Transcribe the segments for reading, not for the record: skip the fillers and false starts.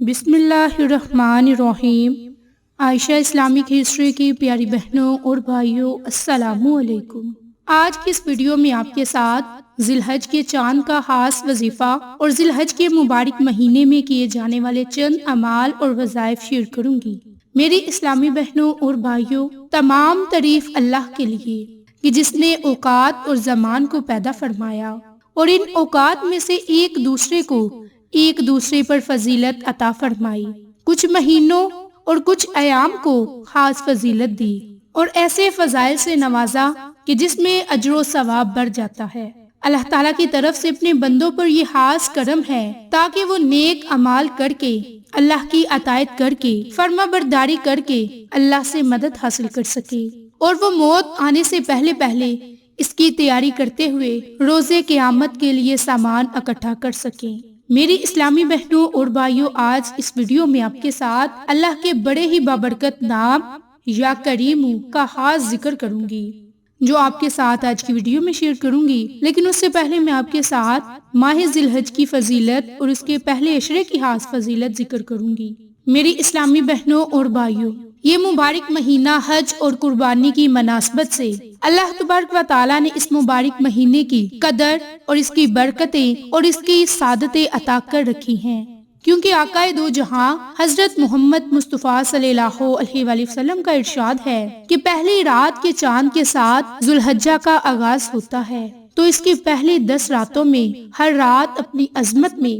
بسم اللہ الرحمن الرحیم۔ عائشہ اسلامک ہسٹری کی پیاری بہنوں اور بھائیوں، السلام علیکم۔ آج کی اس ویڈیو میں آپ کے ساتھ ذی الحج کے چاند کا خاص وظیفہ اور ذی الحج کے مبارک مہینے میں کیے جانے والے چند اعمال اور وظائف شیئر کروں گی۔ میری اسلامی بہنوں اور بھائیوں، تمام تعریف اللہ کے لیے کہ جس نے اوقات اور زمان کو پیدا فرمایا اور ان اوقات میں سے ایک دوسرے پر فضیلت عطا فرمائی، کچھ مہینوں اور کچھ ایام کو خاص فضیلت دی اور ایسے فضائل سے نوازا کہ جس میں اجر و ثواب بڑھ جاتا ہے۔ اللہ تعالیٰ کی طرف سے اپنے بندوں پر یہ خاص کرم ہے تاکہ وہ نیک اعمال کر کے، اللہ کی اطاعت کر کے، فرما برداری کر کے اللہ سے مدد حاصل کر سکے اور وہ موت آنے سے پہلے اس کی تیاری کرتے ہوئے روز قیامت کے لیے سامان اکٹھا کر سکیں۔ میری اسلامی بہنوں اور بھائیوں، آج اس ویڈیو میں آپ کے ساتھ اللہ کے بڑے ہی بابرکت نام یا کریم کا خاص ذکر کروں گی، جو آپ کے ساتھ آج کی ویڈیو میں شیئر کروں گی۔ لیکن اس سے پہلے میں آپ کے ساتھ ماہ ذی الحج کی فضیلت اور اس کے پہلے عشرے کی خاص فضیلت ذکر کروں گی۔ میری اسلامی بہنوں اور بھائیوں، یہ مبارک مہینہ حج اور قربانی کی مناسبت سے اللہ تبارک و تعالیٰ نے اس مبارک مہینے کی قدر اور اس کی برکتیں اور اس کی سعادتیں عطا کر رکھی ہیں، کیونکہ آقا دو جہاں حضرت محمد مصطفیٰ صلی اللہ علیہ وآلہ وسلم کا ارشاد ہے کہ پہلی رات کے چاند کے ساتھ ذو الحجہ کا آغاز ہوتا ہے، تو اس کی پہلی 10 راتوں میں ہر رات اپنی عظمت میں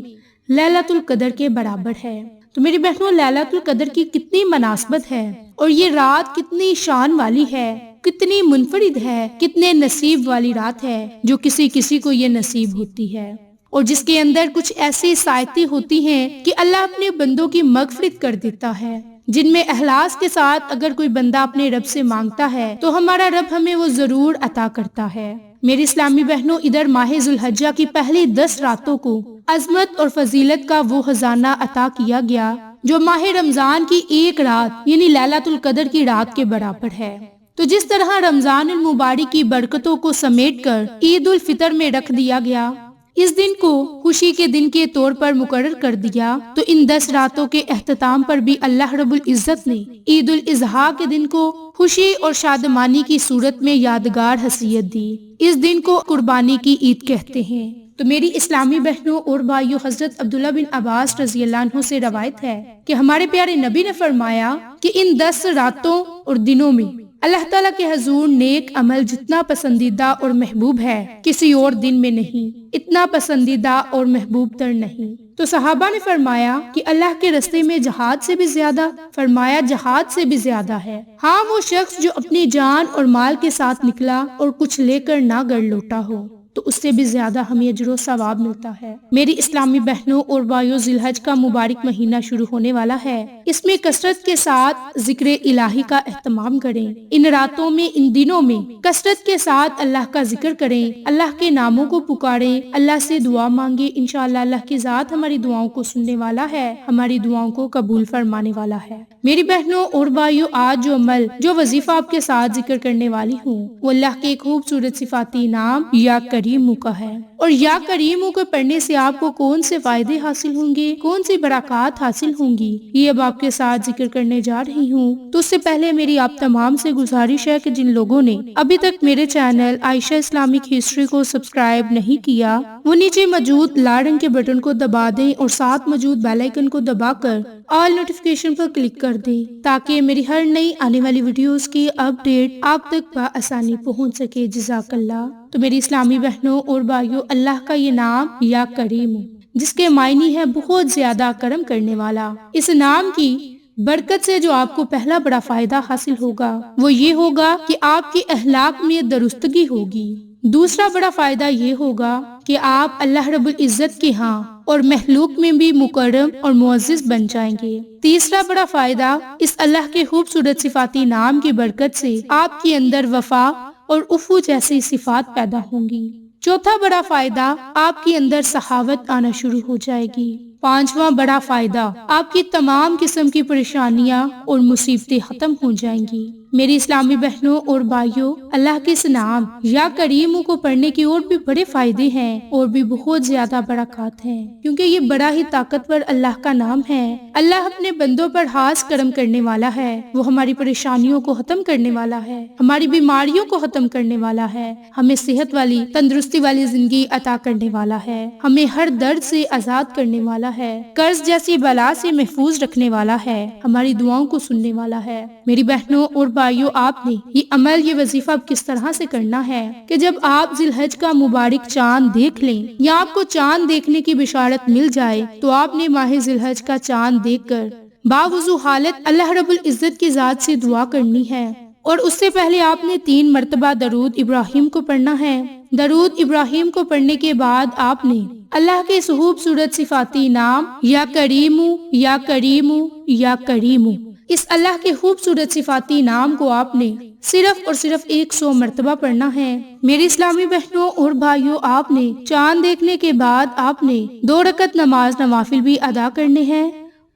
لیلۃ القدر کے برابر ہے۔ تو میری بہنوں، لیلۃ القدر کی کتنی مناسبت ہے اور یہ رات کتنی شان والی ہے، کتنی منفرد ہے، کتنے نصیب والی رات ہے جو کسی کو یہ نصیب ہوتی ہے، اور جس کے اندر کچھ ایسی سعادتیں ہوتی ہیں کہ اللہ اپنے بندوں کی مغفرت کر دیتا ہے، جن میں اخلاص کے ساتھ اگر کوئی بندہ اپنے رب سے مانگتا ہے تو ہمارا رب ہمیں وہ ضرور عطا کرتا ہے۔ میری اسلامی بہنوں، ادھر ماہ ذو الحجہ کی پہلی 10 راتوں کو عظمت اور فضیلت کا وہ خزانہ عطا کیا گیا جو ماہ رمضان کی ایک رات یعنی لیلۃ القدر کی رات کے برابر ہے۔ تو جس طرح رمضان المبارک کی برکتوں کو سمیٹ کر عید الفطر میں رکھ دیا گیا، اس دن کو خوشی کے دن کے طور پر مقرر کر دیا، تو ان 10 راتوں کے اختتام پر بھی اللہ رب العزت نے عید الاضحیٰ کے دن کو خوشی اور شادمانی کی صورت میں یادگار حیثیت دی۔ اس دن کو قربانی کی عید کہتے ہیں۔ تو میری اسلامی بہنوں اور بھائیوں، حضرت عبداللہ بن عباس رضی اللہ عنہ سے روایت ہے کہ ہمارے پیارے نبی نے فرمایا کہ ان 10 راتوں اور دنوں میں اللہ تعالیٰ کے حضور نیک عمل جتنا پسندیدہ اور محبوب ہے کسی اور دن میں نہیں، اتنا پسندیدہ اور محبوب تر نہیں۔ تو صحابہ نے فرمایا کہ اللہ کے راستے میں جہاد سے بھی زیادہ؟ فرمایا جہاد سے بھی زیادہ ہے، ہاں وہ شخص جو اپنی جان اور مال کے ساتھ نکلا اور کچھ لے کر نہ گھر لوٹا ہو، تو اس سے بھی زیادہ ہمیں اجر و ثواب ملتا ہے۔ میری اسلامی بہنوں اور بھائیوں، ذی الحج کا مبارک مہینہ شروع ہونے والا ہے، اس میں کثرت کے ساتھ ذکر الہی کا اہتمام کریں۔ ان راتوں میں، ان دنوں میں کثرت کے ساتھ اللہ کا ذکر کریں، اللہ کے ناموں کو پکاریں، اللہ سے دعا مانگیں۔ انشاءاللہ اللہ کی ذات ہماری دعاؤں کو سننے والا ہے، ہماری دعاؤں کو قبول فرمانے والا ہے۔ میری بہنوں اور بھائیوں، آج جو عمل، جو وظیفہ آپ کے ساتھ ذکر کرنے والی ہوں، وہ اللہ کے خوبصورت صفاتی نام یا کریم کا ہے، اور یا کریم کو پڑھنے سے آپ کو کون سے فائدے حاصل ہوں گے، کون سی برکات حاصل ہوں گی، یہ اب آپ کے ساتھ ذکر کرنے جا رہی ہوں۔ تو اس سے پہلے میری آپ تمام سے گزارش ہے کہ جن لوگوں نے ابھی تک میرے چینل عائشہ اسلامک ہسٹری کو سبسکرائب نہیں کیا، وہ نیچے موجود لال رنگ کے بٹن کو دبا دیں اور ساتھ موجود بیل آئیکن کو دبا کر آل نوٹیفیکیشن پر کلک کر دیں تاکہ میری ہر نئی آنے والی ویڈیوز کی اپڈیٹ آپ تک بآسانی پہنچ سکے۔ جزاک اللہ۔ تو میری اسلامی بہنوں اور بھائیوں، اللہ کا یہ نام یا کریم، جس کے معنی ہے بہت زیادہ کرم کرنے والا، اس نام کی برکت سے جو آپ کو پہلا بڑا فائدہ حاصل ہوگا وہ یہ ہوگا کہ آپ کی اخلاق میں درستگی ہوگی۔ دوسرا بڑا فائدہ یہ ہوگا کہ آپ اللہ رب العزت کے ہاں اور مخلوق میں بھی مکرم اور معزز بن جائیں گے۔ تیسرا بڑا فائدہ، اس اللہ کے خوبصورت صفاتی نام کی برکت سے آپ کے اندر وفا اور عفو جیسی صفات پیدا ہوں گی۔ چوتھا بڑا فائدہ، آپ کے اندر سخاوت آنا شروع ہو جائے گی۔ پانچواں بڑا فائدہ، آپ کی تمام قسم کی پریشانیاں اور مصیبتیں ختم ہو جائیں گی۔ میری اسلامی بہنوں اور بھائیوں، اللہ کے اس نام یا کریم کو پڑھنے کی اور بھی بڑے فائدے ہیں اور بھی بہت زیادہ برکات ہیں، کیونکہ یہ بڑا ہی طاقتور اللہ کا نام ہے۔ اللہ اپنے بندوں پر خاص کرم کرنے والا ہے، وہ ہماری پریشانیوں کو ختم کرنے والا ہے، ہماری بیماریوں کو ختم کرنے والا ہے، ہمیں صحت والی تندرستی والی زندگی عطا کرنے والا ہے، ہمیں ہر درد سے آزاد کرنے والا ہے، قرض جیسی بلا سے محفوظ رکھنے والا ہے، ہماری دعاؤں کو سننے والا ہے۔ میری بہنوں اور بھائیوں، آپ نے یہ عمل، یہ وظیفہ اب کس طرح سے کرنا ہے کہ جب آپ ذی الحج کا مبارک چاند دیکھ لیں یا آپ کو چاند دیکھنے کی بشارت مل جائے تو آپ نے ماہ ذی الحج کا چاند دیکھ کر باوضو حالت اللہ رب العزت کی ذات سے دعا کرنی ہے، اور اس سے پہلے آپ نے 3 مرتبہ درود ابراہیم کو پڑھنا ہے۔ درود ابراہیم کو پڑھنے کے بعد آپ نے اللہ کے خوبصورت صفاتی نام یا کریمو یا کریمو یا کریمو، اس اللہ کے خوبصورت صفاتی نام کو آپ نے صرف اور صرف 100 مرتبہ پڑھنا ہے۔ میری اسلامی بہنوں اور بھائیوں، آپ نے چاند دیکھنے کے بعد آپ نے 2 رکعت نماز نوافل بھی ادا کرنے ہیں،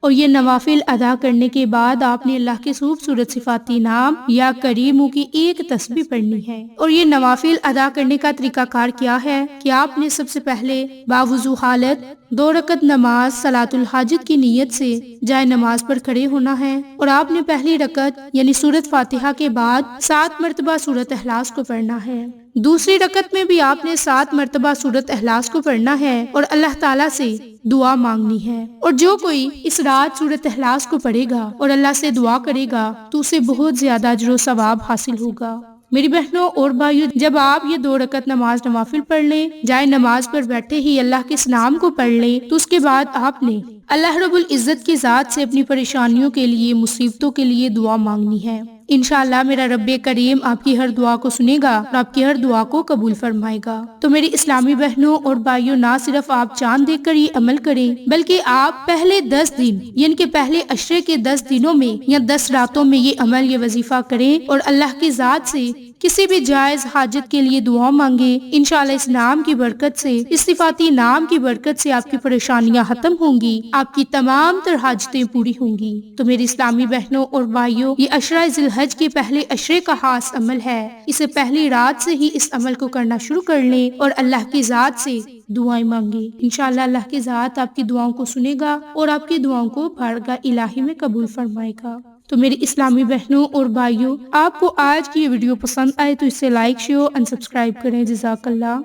اور یہ نوافل ادا کرنے کے بعد آپ نے اللہ کے خوبصورت صفاتی نام یا کریمو کی 1 تسبیح پڑھنی ہے۔ اور یہ نوافل ادا کرنے کا طریقہ کار کیا ہے کہ آپ نے سب سے پہلے باوضو حالت 2 رکعت نماز صلاۃ الحاجت کی نیت سے جائے نماز پر کھڑے ہونا ہے، اور آپ نے پہلی رکعت یعنی سورۃ فاتحہ کے بعد 7 مرتبہ سورۃ اخلاص کو پڑھنا ہے۔ دوسری رکعت میں بھی آپ نے 7 مرتبہ سورۃ اخلاص کو پڑھنا ہے اور اللہ تعالیٰ سے دعا مانگنی ہے، اور جو کوئی اس رات سورۃ اخلاص کو پڑھے گا اور اللہ سے دعا کرے گا تو اسے بہت زیادہ اجر و ثواب حاصل ہوگا۔ میری بہنوں اور بھائیوں، جب آپ یہ 2 رکعت نماز نوافل پڑھ لیں، جائے نماز پر بیٹھے ہی اللہ کے اس نام کو پڑھ لیں، تو اس کے بعد آپ نے اللہ رب العزت کی ذات سے اپنی پریشانیوں کے لیے، مصیبتوں کے لیے دعا مانگنی ہے۔ انشاءاللہ میرا رب کریم آپ کی ہر دعا کو سنے گا اور آپ کی ہر دعا کو قبول فرمائے گا۔ تو میری اسلامی بہنوں اور بھائیوں، نہ صرف آپ چاند دیکھ کر یہ عمل کریں بلکہ آپ پہلے 10 دن یعنی کہ پہلے عشرے کے 10 دنوں میں یا 10 راتوں میں یہ عمل، یہ وظیفہ کریں اور اللہ کی ذات سے کسی بھی جائز حاجت کے لیے دعا مانگے۔ انشاءاللہ اس نام کی برکت سے، اس صفاتی نام کی برکت سے آپ کی پریشانیاں ختم ہوں گی، آپ کی تمام تر حاجتیں پوری ہوں گی۔ تو میری اسلامی بہنوں اور بھائیوں، یہ عشرہ ذی الحج کے پہلے عشرے کا خاص عمل ہے، اسے پہلی رات سے ہی اس عمل کو کرنا شروع کر لیں اور اللہ کی ذات سے دعائیں مانگیں۔ انشاءاللہ اللہ کی ذات آپ کی دعاؤں کو سنے گا اور آپ کی دعاؤں کو بارگاہ الہی میں قبول فرمائے گا۔ تو میری اسلامی بہنوں اور بھائیوں، آپ کو آج کی یہ ویڈیو پسند آئے تو اسے لائک، شیئر اور سبسکرائب کریں۔ جزاک اللہ۔